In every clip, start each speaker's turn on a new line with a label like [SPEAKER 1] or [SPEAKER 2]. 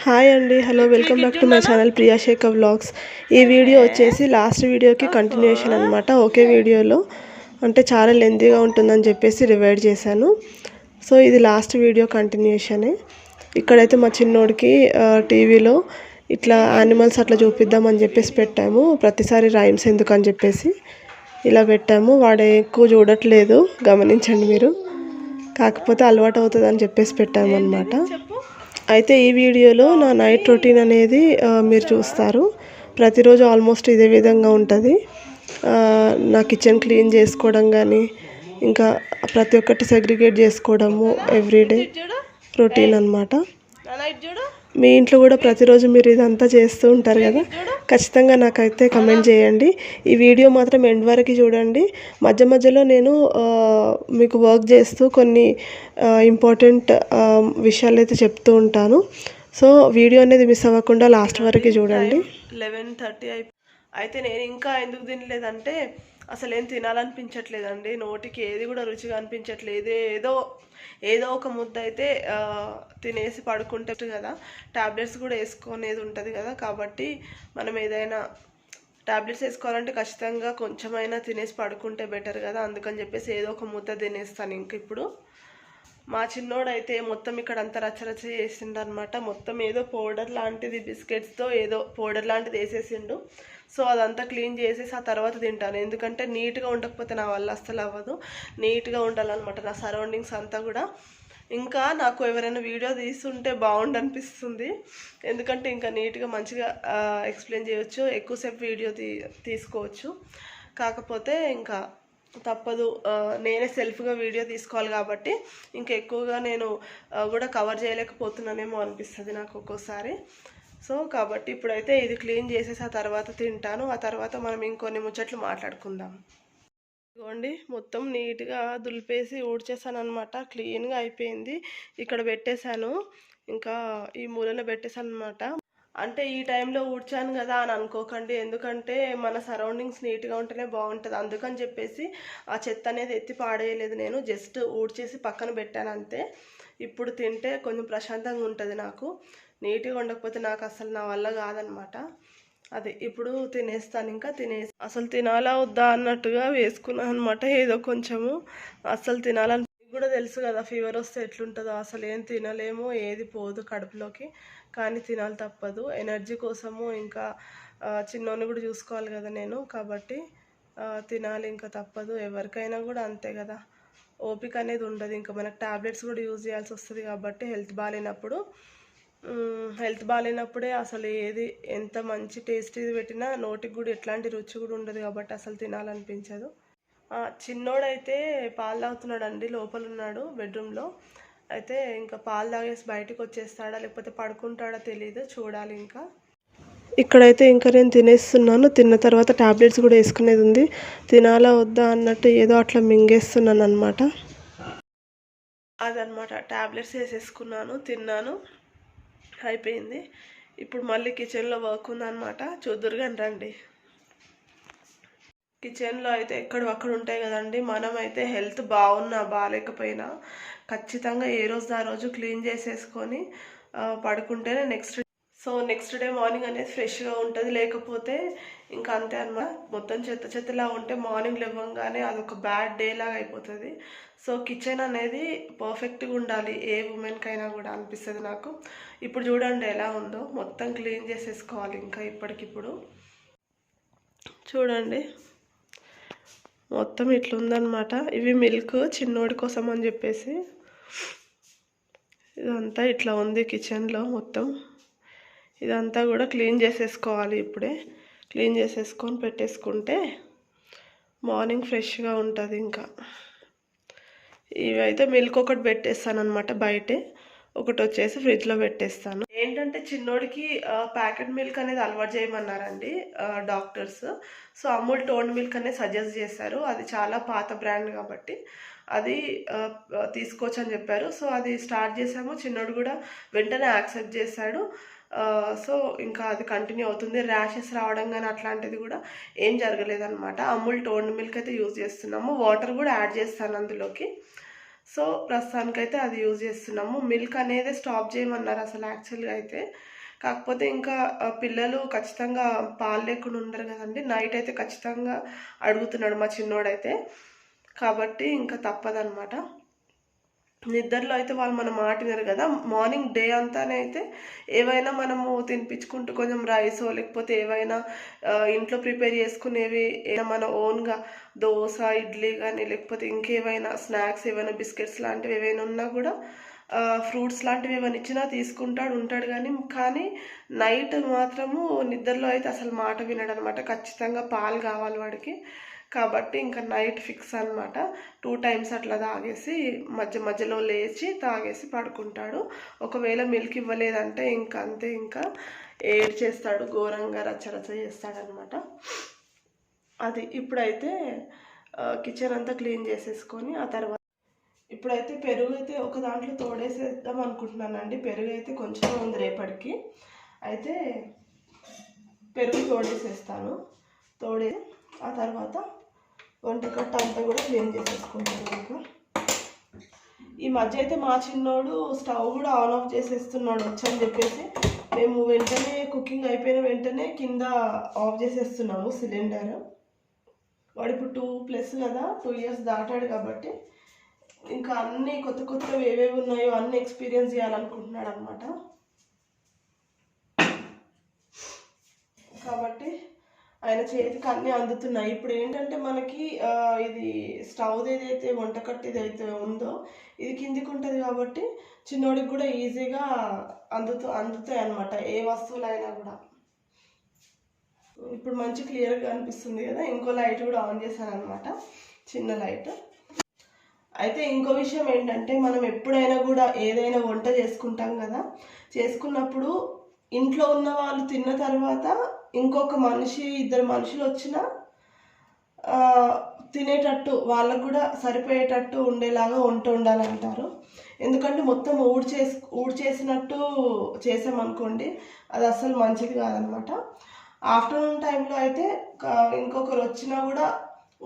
[SPEAKER 1] Hi అండి, hello, welcome back to my channel Priya Shekhar vlogs. ఈ video వచ్చేసి లాస్ట్ వీడియోకి కంటిన్యూషన్ అనమాట. ఒకే వీడియోలో అంటే చాలా లెంతీగా ఉంటుందని చెప్పేసి రివైడ్ చేశాను. సో ఇది లాస్ట్ వీడియో కంటిన్యూషనే. ఇక్కడైతే మా చిన్నోడికి టీవీలో ఇట్లా యానిమల్స్ అట్లా చూపిద్దామని చెప్పేసి పెట్టాము. ప్రతిసారి రైమ్స్ ఎందుకని చెప్పేసి ఇలా పెట్టాము. వాడు ఎక్కువ చూడట్లేదు, గమనించండి మీరు. కాకపోతే అలవాటు అవుతుంది అని చెప్పేసి పెట్టాము అనమాట. అయితే ఈ వీడియోలో నా నైట్ రొటీన్ అనేది మీరు చూస్తారు. ప్రతిరోజు ఆల్మోస్ట్ ఇదే విధంగా ఉంటుంది. నా కిచెన్ క్లీన్ చేసుకోవడం కానీ, ఇంకా ప్రతి ఒక్కటి సెగ్రిగేట్ చేసుకోవడము ఎవ్రీడే రొటీన్ అనమాట. మీ ఇంట్లో కూడా ప్రతిరోజు మీరు ఇదంతా చేస్తూ ఉంటారు కదా. ఖచ్చితంగా నాకైతే కమెంట్ చేయండి. ఈ వీడియో మాత్రం ఎండ్ వరకు చూడండి. మధ్య మధ్యలో నేను మీకు వర్క్ చేస్తూ కొన్ని ఇంపార్టెంట్ విషయాలు అయితే చెప్తూ ఉంటాను. సో వీడియో అనేది మిస్ అవ్వకుండా లాస్ట్ వరకు చూడండి. 11:30 అయితే నేను ఇంకా ఎందుకు తినలేదంటే అసలు ఏం తినాలనిపించట్లేదండి. నోటికి ఏది కూడా రుచిగా అనిపించట్లేదు. ఏదో ఒక ముద్ద అయితే తినేసి పడుకుంటే కదా, ట్యాబ్లెట్స్ కూడా వేసుకునేది ఉంటుంది కదా. కాబట్టి మనం ఏదైనా ట్యాబ్లెట్స్ వేసుకోవాలంటే ఖచ్చితంగా కొంచెమైనా తినేసి పడుకుంటే బెటర్ కదా. అందుకని చెప్పేసి ఏదో ఒక ముద్ద తినేస్తాను. ఇంక ఇప్పుడు మా చిన్నోడైతే మొత్తం ఇక్కడ అంతా రచ్చరచ్చ చేసిండు అనమాట. మొత్తం ఏదో పౌడర్ లాంటిది, బిస్కెట్స్తో ఏదో పౌడర్ లాంటిది వేసేసిండు. సో అదంతా క్లీన్ చేసేసి ఆ తర్వాత తింటాను. ఎందుకంటే నీట్గా ఉండకపోతే నా వల్ల అస్సలు అవ్వదు. నీట్గా ఉండాలన్నమాట నా సరౌండింగ్స్ అంతా కూడా. ఇంకా నాకు ఎవరైనా వీడియో తీస్తుంటే బాగుండు అనిపిస్తుంది. ఎందుకంటే ఇంకా నీట్గా మంచిగా ఎక్స్ప్లెయిన్ చేయవచ్చు, ఎక్కువసేపు వీడియో తీసుకోవచ్చు. కాకపోతే ఇంకా తప్పదు, నేనే సెల్ఫ్గా వీడియో తీసుకోవాలి కాబట్టి ఇంకా ఎక్కువగా నేను కూడా కవర్ చేయలేకపోతున్నానేమో అనిపిస్తుంది నాకు ఒక్కోసారి. సో కాబట్టి ఇప్పుడైతే ఇది క్లీన్ చేసేసి ఆ తర్వాత తింటాను. ఆ తర్వాత మనం ఇంకొన్ని ముచ్చట్లు మాట్లాడుకుందాం. ఇదిగోండి, మొత్తం నీట్గా దులిపేసి ఊడ్చేసాను అనమాట. క్లీన్గా అయిపోయింది. ఇక్కడ పెట్టేశాను, ఇంకా ఈ మూలలో పెట్టేశాను అనమాట. అంటే ఈ టైంలో ఊడ్చాను కదా అని అనుకోకండి. ఎందుకంటే మన సరౌండింగ్స్ నీట్గా ఉంటేనే బాగుంటుంది. అందుకని చెప్పేసి ఆ చెత్త అనేది ఎత్తి పాడేయలేదు. నేను జస్ట్ ఊడ్చేసి పక్కన పెట్టాను అంతే. ఇప్పుడు తింటే కొంచెం ప్రశాంతంగా ఉంటుంది నాకు. నీట్గా ఉండకపోతే నాకు అసలు నా వల్ల కాదనమాట. అదే ఇప్పుడు తినేస్తాను. ఇంకా అసలు తినాలా వద్దా అన్నట్టుగా వేసుకున్నాను అనమాట. ఏదో కొంచెము అసలు తినాలని కూడా తెలుసు కదా, ఫీవర్ వస్తే ఎట్లుంటుందో. అసలు ఏం తినలేము, ఏది పోదు కడుపులోకి. కానీ తినాలి, తప్పదు. ఎనర్జీ కోసము ఇంకా చిన్నోని కూడా చూసుకోవాలి కదా నేను. కాబట్టి తినాలి, ఇంకా తప్పదు. ఎవరికైనా కూడా అంతే కదా, ఓపిక అనేది ఉండదు. ఇంకా మనకు ట్యాబ్లెట్స్ కూడా యూజ్ చేయాల్సి వస్తుంది. కాబట్టి హెల్త్ బాగాలేనప్పుడే అసలు ఏది ఎంత మంచి టేస్టీది పెట్టినా నోటికి కూడా ఎట్లాంటి రుచి కూడా ఉండదు. కాబట్టి అసలు తినాలనిపించదు. చిన్నోడైతే పాలు తాగుతున్నాడండి, లోపల ఉన్నాడు బెడ్రూమ్లో. అయితే ఇంకా పాలు తాగేసి బయటకు వచ్చేస్తాడా లేకపోతే పడుకుంటాడా తెలియదు, చూడాలి. ఇంకా ఇక్కడైతే ఇంకా నేను తినేస్తున్నాను. తిన్న తర్వాత ట్యాబ్లెట్స్ కూడా వేసుకునేది ఉంది. తినాలా వద్దా అన్నట్టు ఏదో అట్లా మింగేస్తున్నాను అనమాట. అదనమాట, ట్యాబ్లెట్స్ వేసేసుకున్నాను, తిన్నాను, అయిపోయింది. ఇప్పుడు మళ్ళీ కిచెన్లో వర్క్ ఉందన్నమాట. చూద్దురు కానీ రండి. కిచెన్లో అయితే అక్కడ ఉంటాయి కదండి. మనమైతే హెల్త్ బాగున్నా బాగాలేకపోయినా ఖచ్చితంగా ఏ రోజు ఆ రోజు క్లీన్ చేసేసుకొని పడుకుంటేనే నెక్స్ట్ డే మార్నింగ్ అనేది ఫ్రెష్గా ఉంటుంది. లేకపోతే ఇంకా అంతే అన్నమాట. మొత్తం చెత్తలా ఉంటే మార్నింగ్ లేవగానే అదొక బ్యాడ్ డే లాగా అయిపోతుంది. సో కిచెన్ అనేది పర్ఫెక్ట్గా ఉండాలి ఏ ఉమెన్కైనా కూడా అనిపిస్తుంది నాకు. ఇప్పుడు చూడండి ఎలా ఉందో, మొత్తం క్లీన్ చేసేసుకోవాలి ఇంకా ఇప్పటికిప్పుడు. చూడండి మొత్తం ఇట్లుందనమాట. ఇవి మిల్క్ చిన్నోడి కోసం అని చెప్పేసి ఇదంతా ఇట్లా ఉంది కిచెన్లో మొత్తం. ఇదంతా కూడా క్లీన్ చేసేసుకోవాలి. ఇప్పుడే క్లీన్ చేసేసుకొని పెట్టేసుకుంటే మార్నింగ్ ఫ్రెష్గా ఉంటుంది. ఇంకా ఇవైతే మిల్క్ ఒకటి పెట్టేస్తాను అనమాట బయటే, ఒకటి వచ్చేసి ఫ్రిడ్జ్లో పెట్టేస్తాను. ఏంటంటే చిన్నోడికి ప్యాకెట్ మిల్క్ అనేది అలవాటు చేయమన్నారండి doctors. So Amul tone milk అనేది సజెస్ట్ చేశారు. అది చాలా పాత బ్రాండ్ కాబట్టి అది తీసుకోవచ్చు అని చెప్పారు. సో అది స్టార్ట్ చేసాము. చిన్నోడు కూడా వెంటనే యాక్సెప్ట్ చేశాడు. సో ఇంకా అది కంటిన్యూ అవుతుంది. ర్యాషెస్ రావడం కానీ అట్లాంటిది కూడా ఏం జరగలేదన్నమాట. అమూల్ టోన్ మిల్క్ అయితే యూజ్ చేస్తున్నాము. వాటర్ కూడా యాడ్ చేస్తాను అందులోకి. సో ప్రస్తుతానికైతే అది యూజ్ చేస్తున్నాము. మిల్క్ అనేది స్టాప్ చేయమన్నారు అసలు యాక్చువల్గా అయితే. కాకపోతే ఇంకా పిల్లలు ఖచ్చితంగా పాలు లేకుండా ఉండరు కదండి. నైట్ అయితే ఖచ్చితంగా అడుగుతున్నాడు మా చిన్నోడైతే. కాబట్టి ఇంకా తప్పదనమాట. నిద్రలో అయితే వాళ్ళు మనం మాట వినరు కదా. మార్నింగ్ డే అంతానే అయితే ఏవైనా మనము తినిపించుకుంటూ కొంచెం రైసో లేకపోతే ఏవైనా ఇంట్లో ప్రిపేర్ చేసుకునేవి మన ఓన్గా దోశ ఇడ్లీ కానీ లేకపోతే ఇంకేవైనా స్నాక్స్ ఏవైనా బిస్కెట్స్ లాంటివి ఏవైనా ఉన్నా కూడా ఫ్రూట్స్ లాంటివి ఏమైనా ఇచ్చినా ఉంటాడు కానీ నైట్ మాత్రము నిద్రలో అయితే అసలు మాట వినడు అనమాట. ఖచ్చితంగా పాలు కావాలి వాడికి. కాబట్టి ఇంకా నైట్ ఫిక్స్ అనమాట. 2 టైమ్స్ అట్లా తాగేసి మధ్యలో లేచి తాగేసి పడుకుంటాడు. ఒకవేళ మిల్క్ ఇవ్వలేదంటే ఇంకా అంతే, ఇంకా ఏడ్ చేస్తాడు, ఘోరంగా రచ్చరచ్చ చేస్తాడనమాట. అది ఇప్పుడైతే కిచెన్ అంతా క్లీన్ చేసేసుకొని ఆ తర్వాత ఇప్పుడైతే పెరుగు అయితే ఒక దాంట్లో తోడేసేద్దాం అనుకుంటున్నానండి. పెరుగు అయితే కొంచెం ఉంది రేపటికి. అయితే పెరుగు తోడేసేస్తాను. ఆ తర్వాత వంటకట్ట అంతా కూడా క్లీన్ చేసేసుకుంటాను. ఇంకా ఈ మధ్య అయితే మా చిన్నోడు స్టవ్ కూడా ఆన్ ఆఫ్ చేసేస్తున్నాడు వచ్చని చెప్పేసి మేము వెంటనే కుకింగ్ అయిపోయిన వెంటనే కింద ఆఫ్ చేసేస్తున్నాము సిలిండర్. వాడు ఇప్పుడు 2+ కదా, 2 ఇయర్స్ దాటాడు కాబట్టి ఇంకా అన్నీ కొత్తవి ఏవేవి ఉన్నాయో అన్నీ ఎక్స్పీరియన్స్ చేయాలనుకుంటున్నాడు అనమాట. కాబట్టి ఆయన చేతికి అన్నీ అందుతున్నాయి. ఇప్పుడు ఏంటంటే మనకి ఇది స్టవ్ ఏదైతే వంటకట్టు ఏదైతే ఉందో ఇది కిందికి ఉంటుంది కాబట్టి చిన్నోడికి కూడా ఈజీగా అందుతాయి అనమాట, ఏ వస్తువులైనా కూడా. ఇప్పుడు మంచి క్లియర్గా అనిపిస్తుంది కదా. ఇంకో లైట్ కూడా ఆన్ చేశాను అనమాట, చిన్న లైట్. అయితే ఇంకో విషయం ఏంటంటే మనం ఎప్పుడైనా కూడా ఏదైనా వంట చేసుకుంటాం కదా, చేసుకున్నప్పుడు ఇంట్లో ఉన్న వాళ్ళు తిన్న తర్వాత ఇంకొక మనిషి 2 మనుషులు వచ్చినా తినేటట్టు వాళ్ళకు కూడా సరిపోయేటట్టు ఉండేలాగా వంట ఉండాలంటారు. ఎందుకంటే మొత్తం ఊడ్చేసినట్టు చేసామనుకోండి అది అస్సలు మంచిది కాదనమాట. ఆఫ్టర్నూన్ టైంలో అయితే ఇంకొకరు వచ్చినా కూడా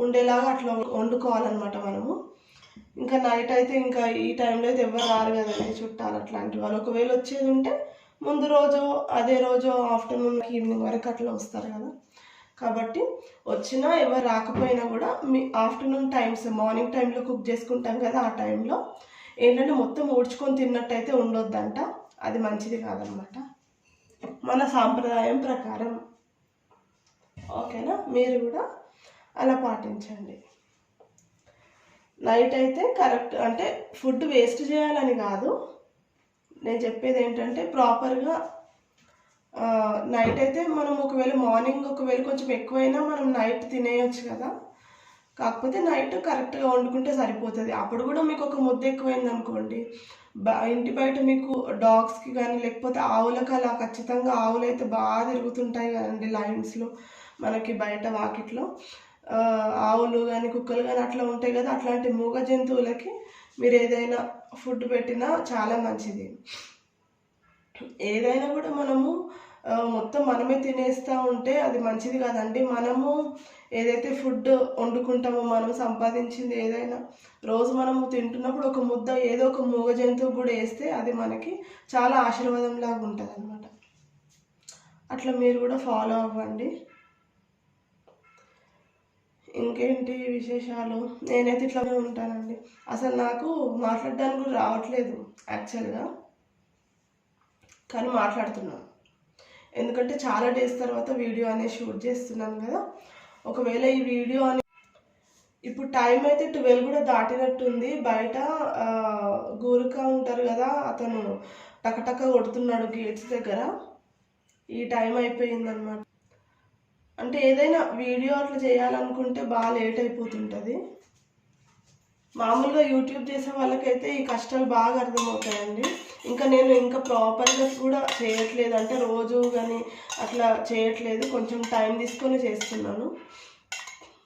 [SPEAKER 1] ఉండేలాగా అట్లా వండుకోవాలన్నమాట మనము. ఇంకా నైట్ అయితే ఇంకా ఈ టైంలో అయితే ఎవరు రారు కదండి చుట్టాలు అట్లాంటి వాళ్ళు. ఒకవేళ వచ్చేది ఉంటే ముందు రోజు అదే రోజు ఆఫ్టర్నూన్ ఈవినింగ్ వరకు అట్లా వస్తారు కదా. కాబట్టి వచ్చినా ఎవరు రాకపోయినా కూడా మీ ఆఫ్టర్నూన్ టైమ్స్ మార్నింగ్ టైంలో కుక్ చేసుకుంటాం కదా, ఆ టైంలో ఏంటంటే మొత్తం ఊడ్చుకొని తిన్నట్టయితే ఉండొద్దంట. అది మంచిది కాదనమాట మన సాంప్రదాయం ప్రకారం. ఓకేనా, మీరు కూడా అలా పాటించండి. నైట్ అయితే కరెక్ట్ అంటే ఫుడ్ వేస్ట్ చేయాలని కాదు, నేను చెప్పేది ఏంటంటే ప్రాపర్గా నైట్ అయితే మనం ఒకవేళ మార్నింగ్ ఒకవేళ కొంచెం ఎక్కువైనా మనం నైట్ తినేయచ్చు కదా. కాకపోతే నైట్ కరెక్ట్గా వండుకుంటే సరిపోతుంది. అప్పుడు కూడా మీకు ఒక ముద్ద ఎక్కువైంది అనుకోండి, ఇంటి బయట మీకు డాగ్స్కి కానీ లేకపోతే ఆవులకు అలా ఖచ్చితంగా ఆవులు అయితే బాగా తిరుగుతుంటాయి కదండి లైన్స్లో, మనకి బయట వాకిట్లో ఆవులు కానీ కుక్కలు కానీ అట్లా ఉంటాయి కదా. అట్లాంటి మూగ జంతువులకి మీరు ఏదైనా ఫుడ్ పెట్టినా చాలా మంచిది. ఏదైనా కూడా మనము మొత్తం మనమే తినేస్తూ ఉంటే అది మంచిది కాదండి. మనము ఏదైతే ఫుడ్ వండుకుంటామో మనం సంపాదించింది ఏదైనా రోజు మనము తింటున్నప్పుడు ఒక ముద్ద ఏదో ఒక మూగ జంతువు కూడా వేస్తే అది మనకి చాలా ఆశీర్వాదంలాగా ఉంటుంది అనమాట. అట్లా మీరు కూడా ఫాలో అవ్వండి. ఇంకేంటి విశేషాలు? నేనైతే ఇట్లానే ఉంటానండి. అసలు నాకు మాట్లాడడానికి కూడా రావట్లేదు యాక్చువల్గా, కానీ మాట్లాడుతున్నాను. ఎందుకంటే చాలా డేస్ తర్వాత వీడియో అనేది షూట్ చేస్తున్నాను కదా. ఒకవేళ ఈ వీడియో ఇప్పుడు టైం అయితే 12 కూడా దాటినట్టుంది. బయట గూరుకా ఉంటారు కదా, అతను టకటక కొడుతున్నాడు గేట్స్ దగ్గర. ఈ టైం అయిపోయిందనమాట. అంటే ఏదైనా వీడియో అట్లా చేయాలనుకుంటే బాగా లేట్ అయిపోతుంటుంది. మామూలుగా యూట్యూబ్ చేసే వాళ్ళకైతే ఈ కష్టాలు బాగా అర్థమవుతాయండి. నేను ఇంకా ప్రాపర్గా కూడా చేయట్లేదు, అంటే రోజు కానీ అట్లా చేయట్లేదు, కొంచెం టైం తీసుకొని చేస్తున్నాను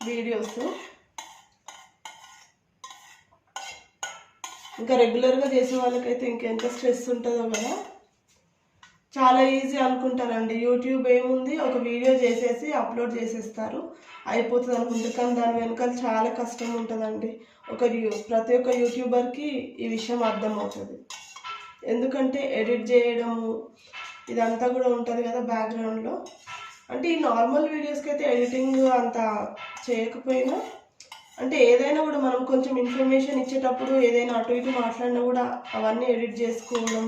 [SPEAKER 1] వీడియోస్. ఇంకా రెగ్యులర్గా చేసే వాళ్ళకైతే ఇంకెంత స్ట్రెస్ ఉంటుందో కదా. చాలా ఈజీ అనుకుంటారండి. యూట్యూబ్ ఏముంది, ఒక వీడియో చేసేసి అప్లోడ్ చేసేస్తారు, అయిపోతుంది అనుకుంటారు. కానీ దాని వెనకాల చాలా కష్టం ఉంటుందండి. ప్రతి ఒక్క యూట్యూబర్కి ఈ విషయం అర్థమవుతుంది. ఎందుకంటే ఎడిట్ చేయడము ఇదంతా కూడా ఉంటుంది కదా బ్యాక్గ్రౌండ్లో. అంటే ఈ నార్మల్ వీడియోస్కి అయితే ఎడిటింగ్ అంత చేయకపోయినా, అంటే ఏదైనా కూడా మనం కొంచెం ఇన్ఫర్మేషన్ ఇచ్చేటప్పుడు ఏదైనా అటు ఇటు మాట్లాడినా కూడా అవన్నీ ఎడిట్ చేసుకోవడం,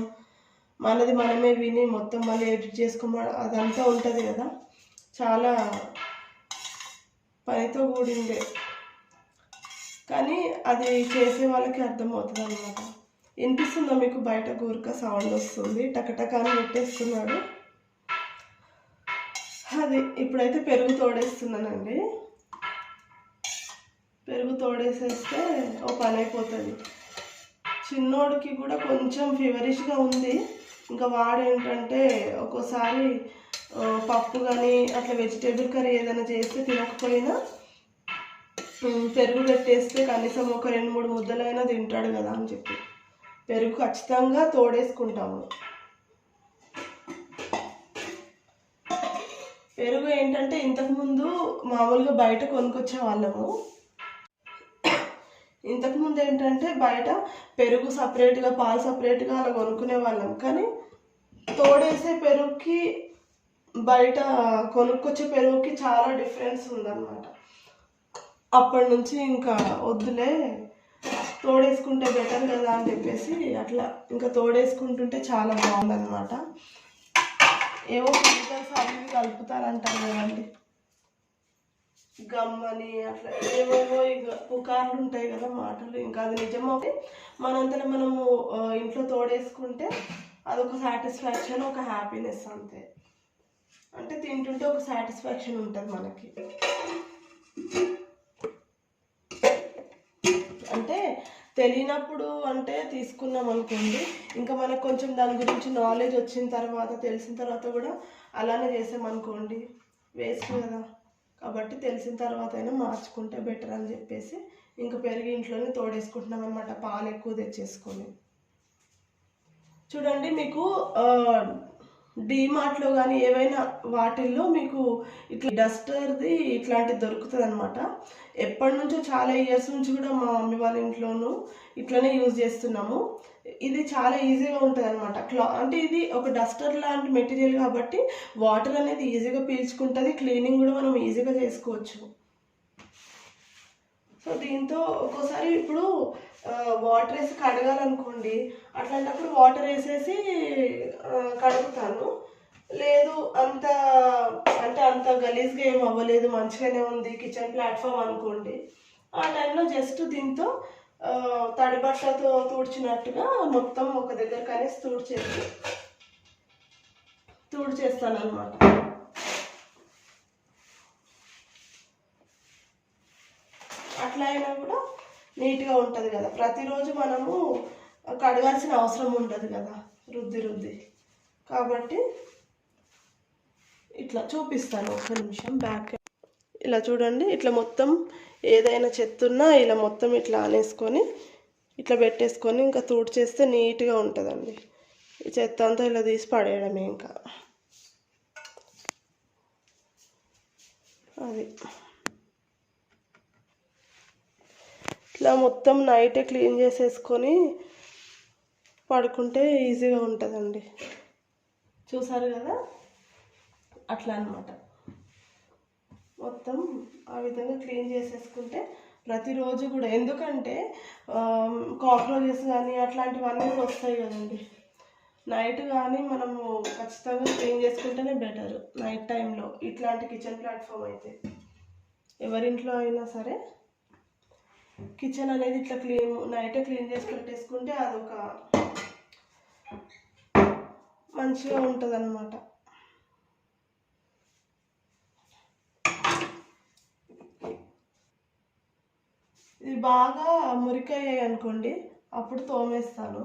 [SPEAKER 1] మనది మనమే విని మొత్తం మళ్ళీ ఎడిట్ చేసుకోవడం అదంతా ఉంటుంది కదా, చాలా పనితో కూడిందే. కానీ అది చేసే వాళ్ళకి అర్థమవుతుంది అన్నమాట. వినిపిస్తుందా మీకు? బయట గూరక సౌండ్ వస్తుంది, టకటకాన్ని పెట్టేస్తున్నాడు. అది ఇప్పుడైతే పెరుగు తోడేస్తున్నానండి. పెరుగు తోడేసేస్తే ఓ పని అయిపోతుంది. చిన్నోడికి కూడా కొంచెం ఫీవరిష్గా ఉంది. ఇంకా వాడు ఏంటంటే ఒక్కోసారి పప్పు కానీ అట్లా వెజిటేబుల్ కర్రీ ఏదైనా చేస్తే తినకపోయినా పెరుగు పెట్టేస్తే కనీసం ఒక 2-3 ముద్దలైనా తింటాడు కదా అని చెప్పి పెరుగు ఖచ్చితంగా తోడేసుకుంటాము. పెరుగు ఏంటంటే ఇంతకుముందు మామూలుగా బయట కొనుక్కొచ్చే వాళ్ళము. ఇంతకుముందు ఏంటంటే బయట పెరుగు సపరేట్గా, పాలు సపరేట్గా అలా కొనుక్కునే వాళ్ళం. కానీ తోడేసే పెరుగుకి బయట కొనుక్కొచ్చే పెరుగుకి చాలా డిఫరెన్స్ ఉందన్నమాట. అప్పటి నుంచి ఇంకా వద్దులే, తోడేసుకుంటే బెటర్ కదా అని చెప్పేసి అట్లా ఇంకా తోడేసుకుంటుంటే చాలా బాగుందన్నమాట. ఏవో కెమికల్స్ అవి కలుపుతారంటారు కదండి, గమ్మని అట్లా ఏవేవో ఇక పుకార్లు ఉంటాయి కదా మాటలు. ఇంకా అది నిజమైతే మనంతలో మనము ఇంట్లో తోడేసుకుంటే అదొక సాటిస్ఫాక్షన్, ఒక హ్యాపీనెస్ అంతే. అంటే తింటుంటే ఒక సాటిస్ఫాక్షన్ ఉంటుంది మనకి. అంటే తెలియనప్పుడు అంటే తీసుకున్నాం అనుకోండి, ఇంకా మనకు కొంచెం దాని గురించి నాలెడ్జ్ వచ్చిన తర్వాత, తెలిసిన తర్వాత కూడా అలానే చేసామనుకోండి వేస్ట్ కదా. కాబట్టి తెలిసిన తర్వాత అయినా మార్చుకుంటే బెటర్ అని చెప్పేసి ఇంకా పెరిగి ఇంట్లోనే తోడేసుకుంటున్నాం అనమాట, పాలు ఎక్కువ తెచ్చేసుకొని. చూడండి మీకు డీమార్ట్లో కానీ ఏవైనా వాటిల్లో మీకు ఇట్లా డస్టర్ది ఇట్లాంటిది దొరుకుతుంది అనమాట. ఎప్పటి నుంచో చాలా ఇయర్స్ నుంచి కూడా మా మమ్మీ వాళ్ళ ఇంట్లోనూ ఇట్లనే యూజ్ చేస్తున్నాము. ఇది చాలా ఈజీగా ఉంటుంది అనమాట. అంటే ఇది ఒక డస్టర్ లాంటి మెటీరియల్ కాబట్టి వాటర్ అనేది ఈజీగా పీల్చుకుంటుంది, క్లీనింగ్ కూడా మనం ఈజీగా చేసుకోవచ్చు. సో దీంతో ఒక్కోసారి ఇప్పుడు వాటర్ వేసి కడగాలనుకోండి, అట్లాంటప్పుడు వాటర్ వేసేసి కడుగుతాను. లేదు అంత అంటే అంత గలీజ్గా ఏం అవ్వలేదు, మంచిగానే ఉంది కిచెన్ ప్లాట్ఫామ్ అనుకోండి, ఆ టైంలో జస్ట్ దీంతో తడి బట్టతో తుడిచినట్టుగా మొత్తం ఒక దగ్గర కనేసి తుడిచేస్తాను అనమాట. అట్లా అయినా కూడా నీట్గా ఉంటుంది కదా. ప్రతిరోజు మనము కడగాల్సిన అవసరం ఉండదు కదా రుద్ది. కాబట్టి ఇట్లా చూపిస్తాను, ఒక్క నిమిషం. బ్యాక్ ఇలా చూడండి, ఇట్లా మొత్తం ఏదైనా చెత్త ఉన్నా ఇలా మొత్తం ఇట్లా ఆనేసుకొని ఇట్లా పెట్టేసుకొని ఇంకా తుడిచేస్తే నీట్గా ఉంటుందండి. ఈ చెత్త అంతా ఇలా తీసి పడేయడమే ఇంకా. అది ఇట్లా మొత్తం నైటే క్లీన్ చేసేసుకొని పడుకుంటే ఈజీగా ఉంటుందండి. చూసారు కదా, అట్లా అనమాట. మొత్తం ఆ విధంగా క్లీన్ చేసేసుకుంటే ప్రతిరోజు కూడా, ఎందుకంటే కాక్రోచెస్ కానీ అట్లాంటివన్నీ వస్తాయి కదండి. నైట్ కానీ మనము ఖచ్చితంగా క్లీన్ చేసుకుంటేనే బెటర్ నైట్ టైంలో. ఇట్లాంటి కిచెన్ ప్లాట్ఫామ్ అయితే ఎవరింట్లో అయినా సరే కిచెన్ అనేది ఇట్లా నైటే క్లీన్ చేసి పెట్టేసుకుంటే అదొక మంచిగా ఉంటుంది అన్నమాట. ఇది బాగా మురికయ్యాయి అనుకోండి, అప్పుడు తోమేస్తాను.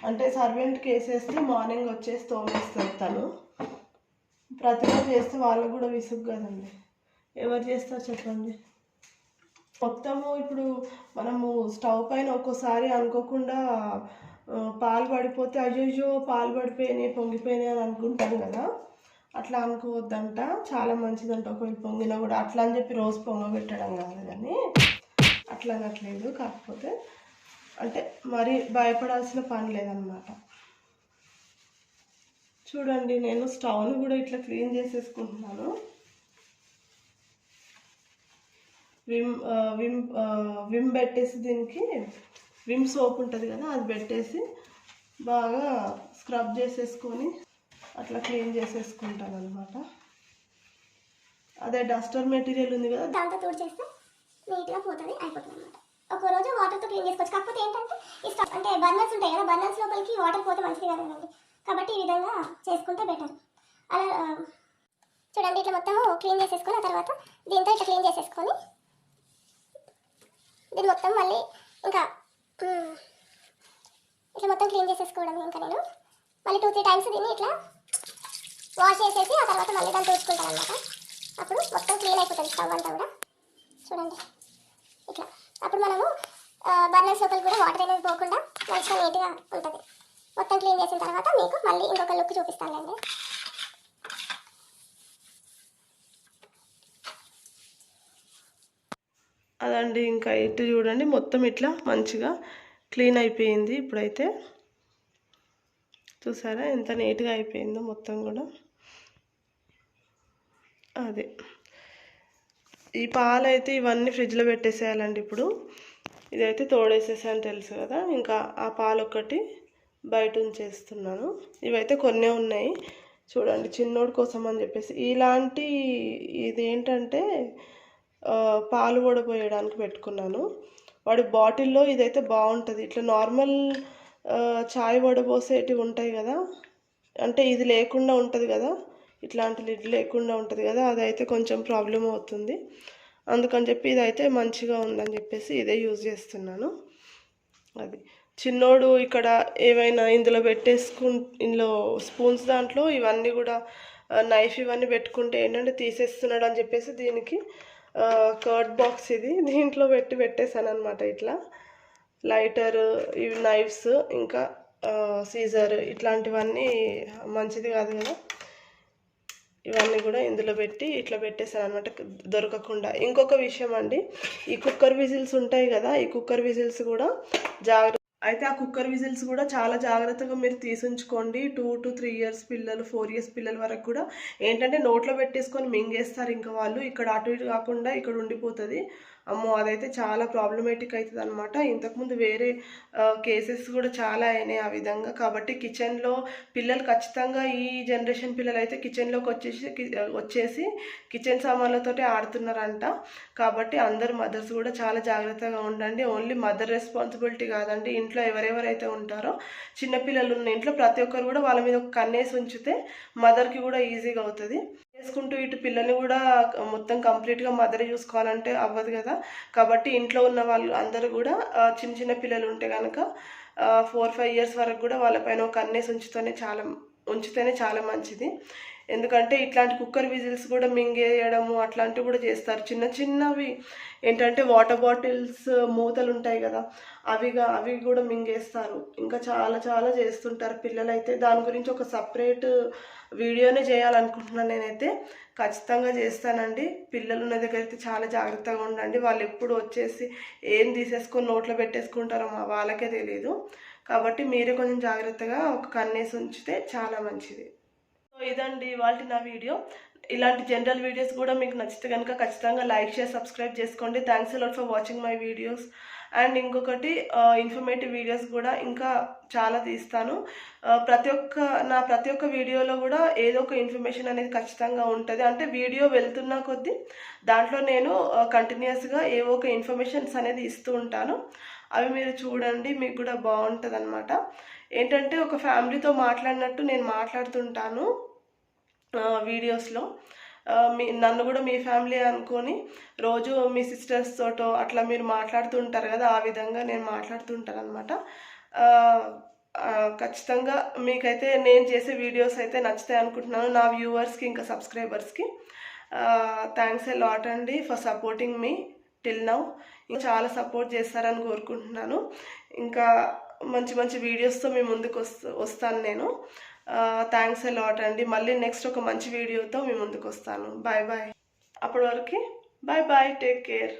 [SPEAKER 1] అంటే సర్వెంట్కి వేసేస్తే మార్నింగ్ వచ్చేసి తోమేస్తాను. ప్రతిరోజు చేస్తే వాళ్ళకు కూడా విసుగు కదండి, ఎవరు చేస్తారు చెప్పండి. మొత్తము ఇప్పుడు మనము స్టవ్ పైన ఒక్కోసారి అనుకోకుండా పాలు పడిపోతే అయ్యో పాలు పడిపోయినాయి పొంగిపోయినాయి అని అనుకుంటాం కదా, అట్లా అనుకోవద్దంట. చాలా మంచిదంట ఒకవేళ పొంగినా కూడా. అట్లా అని చెప్పి రోజు పొంగబెట్టడం కాదు, కానీ అట్లా అనట్లేదు. కాకపోతే అంటే మరీ భయపడాల్సిన పని లేదనమాట. చూడండి, నేను స్టవ్ను కూడా ఇట్లా క్లీన్ చేసేసుకుంటున్నాను. విమ్ పెట్టేసి, దీనికి విమ్ సోప్ ఉంటుంది కదా, అది పెట్టేసి బాగా స్క్రబ్ చేసేసుకొని అట్లా క్లీన్ చేసేసుకుంటాను అనమాట. అదే డస్టర్ మెటీరియల్ ఉంది కదా,
[SPEAKER 2] దాంతో తోడు చేస్తే నీట్గా పోతుంది, అయిపోతుంది అనమాట. ఒక రోజు వాటర్తో క్లీన్ చేసుకోవచ్చు. కాకపోతే ఏంటంటే ఈ స్టవ్ అంటే బర్నర్స్ ఉంటాయి కదా, బర్నర్స్ లోపలికి వాటర్ పోతే మంచిది కదండి. కాబట్టి ఈ విధంగా చేసుకుంటే బెటర్. అలా చూడండి, ఇట్లా మొత్తం క్లీన్ చేసేసుకొని ఆ తర్వాత దీంతో ఇట్లా క్లీన్ చేసేసుకొని దీన్ని మొత్తం మళ్ళీ ఇంకా ఇట్లా మొత్తం క్లీన్ చేసేసుకోవడం. ఇంకా నేను మళ్ళీ 2-3 టైమ్స్ దీన్ని ఇట్లా వాష్ చేసేసి ఆ తర్వాత మళ్ళీ దాన్ని తుడుచుకుంటాను అనమాట. అప్పుడు మొత్తం క్లీన్ అయిపోతుంది స్టవ్ అంతా కూడా. చూడండి ఇట్లా. అప్పుడు మనము బర్నర్స్ లోపలికి కూడా వాటర్ అనేది పోకుండా మంచిగా నీట్గా ఉంటుంది. మొత్తం క్లీన్ చేసిన తర్వాత మీకు మళ్ళీ ఇంకొక లుక్ చూపిస్తానులేండి.
[SPEAKER 1] అదండి, ఇంకా ఇటు చూడండి, మొత్తం ఇట్లా మంచిగా క్లీన్ అయిపోయింది. ఇప్పుడైతే చూసారా ఎంత నీట్గా అయిపోయిందో మొత్తం కూడా. అదే ఈ పాలు అయితే ఇవన్నీ ఫ్రిడ్జ్లో పెట్టేసేయాలండి. ఇప్పుడు ఇదైతే తోడేసేసాను తెలుసు కదా, ఇంకా ఆ పాలు ఒకటి బయట ఉంచేస్తున్నాను. ఇవైతే కొన్నే ఉన్నాయి చూడండి, చిన్నోడి కోసం అని చెప్పేసి. ఇలాంటి ఇదేంటంటే పాలు వడపోయడానికి పెట్టుకున్నాను. వాడి బాటిల్లో ఇదైతే బాగుంటుంది. ఇట్లా నార్మల్ చాయ్ వడపోసేటివి ఉంటాయి కదా, అంటే ఇది లేకుండా ఉంటుంది కదా, ఇట్లాంటి లిడ్ లేకుండా ఉంటుంది కదా, అదైతే కొంచెం ప్రాబ్లం అవుతుంది. అందుకని చెప్పి ఇదైతే మంచిగా ఉందని చెప్పేసి ఇదే యూజ్ చేస్తున్నాను. అది చిన్నోడు ఇక్కడ ఏవైనా ఇందులో ఇందులో స్పూన్స్ దాంట్లో ఇవన్నీ కూడా నైఫ్ ఇవన్నీ పెట్టుకుంటే ఏంటంటే తీసేస్తున్నాడు అని చెప్పేసి దీనికి కర్డ్ బాక్స్ ఇది దీంట్లో పెట్టేశాను అనమాట. ఇట్లా లైటర్, ఇవి నైఫ్స్, ఇంకా సీజర్ ఇట్లాంటివన్నీ మంచిది కాదు కదా, ఇవన్నీ కూడా ఇందులో పెట్టి ఇట్లా పెట్టేశాను అనమాట, దొరకకుండా. ఇంకొక విషయం అండి, ఈ కుక్కర్ విజిల్స్ ఉంటాయి కదా, ఈ కుక్కర్ విజిల్స్ కూడా అయితే ఆ కుక్కర్ విజిల్స్ కూడా చాలా జాగ్రత్తగా మీరు తీసుంచుకోండి. 2 to 3 years పిల్లలు, 4 years పిల్లల వరకు కూడా ఏంటంటే నోట్లో పెట్టేసుకొని మింగేస్తారు. ఇంకా వాళ్ళు ఇక్కడ అటు ఇటు కాకుండా ఇక్కడ ఉండిపోతుంది. అమ్మో, అదైతే చాలా ప్రాబ్లమేటిక్ అవుతుంది అనమాట. ఇంతకుముందు వేరే కేసెస్ కూడా చాలా అయినాయి ఆ విధంగా. కాబట్టి కిచెన్లో పిల్లలు ఖచ్చితంగా, ఈ జనరేషన్ పిల్లలు అయితే కిచెన్లోకి వచ్చేసి కిచెన్ సామాన్లతోటి ఆడుతున్నారంట. కాబట్టి అందరు మదర్స్ కూడా చాలా జాగ్రత్తగా ఉండండి. ఓన్లీ మదర్ రెస్పాన్సిబిలిటీ కాదండి, ఇంట్లో ఎవరెవరైతే ఉంటారో చిన్నపిల్లలు ఉన్న ఇంట్లో ప్రతి ఒక్కరు కూడా వాళ్ళ మీద ఒక కన్నేసి ఉంచితే మదర్కి కూడా ఈజీగా అవుతుంది. చేసుకుంటూ ఇటు పిల్లల్ని కూడా మొత్తం కంప్లీట్గా మదర్ చూసుకోవాలంటే అవ్వదు కదా. కాబట్టి ఇంట్లో ఉన్న వాళ్ళు అందరూ కూడా చిన్న చిన్న పిల్లలు ఉంటే కనుక 4-5 years వరకు కూడా వాళ్ళపైన ఒక కన్నేసి ఉంచితేనే చాలా మంచిది. ఎందుకంటే ఇట్లాంటి కుక్కర్ విజిల్స్ కూడా మింగేయడము అట్లాంటివి కూడా చేస్తారు. చిన్న చిన్నవి ఏంటంటే వాటర్ బాటిల్స్ మూతలు ఉంటాయి కదా, అవి కూడా మింగేస్తారు. ఇంకా చాలా చాలా చేస్తుంటారు పిల్లలైతే. దాని గురించి ఒక సపరేట్ వీడియోనే చేయాలనుకుంటున్నాను నేనైతే. ఖచ్చితంగా చేస్తానండి. పిల్లలు ఉన్న దగ్గర అయితే చాలా జాగ్రత్తగా ఉండండి. వాళ్ళు ఎప్పుడు వచ్చేసి ఏం తీసేసుకొని నోట్లో పెట్టేసుకుంటారో వాళ్ళకే తెలియదు. కాబట్టి మీరే కొంచెం జాగ్రత్తగా ఒక కన్నేసి ఉంచితే చాలా మంచిది. సో ఇదండి ఇవాళ నా వీడియో. ఇలాంటి జనరల్ వీడియోస్ కూడా మీకు నచ్చితే కనుక ఖచ్చితంగా లైక్, షేర్, సబ్స్క్రైబ్ చేసుకోండి. Thanks a lot for watching my videos. And ఇంకొకటి, ఇన్ఫర్మేటివ్ వీడియోస్ కూడా ఇంకా చాలా తీస్తాను. ప్రతి ఒక్క వీడియోలో కూడా ఏదో ఒక ఇన్ఫర్మేషన్ అనేది ఖచ్చితంగా ఉంటుంది. అంటే వీడియో వెళ్తున్న కొద్దీ దాంట్లో నేను కంటిన్యూస్గా ఏవో ఒక ఇన్ఫర్మేషన్స్ అనేది ఇస్తూ ఉంటాను. అవి మీరు చూడండి, మీకు కూడా బాగుంటుంది అనమాట. ఏంటంటే ఒక ఫ్యామిలీతో మాట్లాడినట్టు నేను మాట్లాడుతుంటాను వీడియోస్లో. నన్ను కూడా మీ ఫ్యామిలీ అనుకొని రోజు మీ సిస్టర్స్ తోటో అట్లా మీరు మాట్లాడుతుంటారు కదా, ఆ విధంగా నేను మాట్లాడుతుంటాను అనమాట. ఖచ్చితంగా మీకైతే నేను చేసే వీడియోస్ అయితే నచ్చుతాయి అనుకుంటున్నాను, నా వ్యూవర్స్కి ఇంకా సబ్స్క్రైబర్స్కి. థ్యాంక్స్ ఎ లాట్ అండి for supporting me till now. ఇంకా చాలా సపోర్ట్ చేస్తారని కోరుకుంటున్నాను. ఇంకా మంచి మంచి వీడియోస్తో మీ ముందుకు వస్తాను నేను. థ్యాంక్స్ ఎ లాట్ అండి. మళ్ళీ నెక్స్ట్ ఒక మంచి వీడియోతో మీ ముందుకు వస్తాను. Bye bye. అప్పటి వరకు బాయ్ బాయ్, టేక్ కేర్.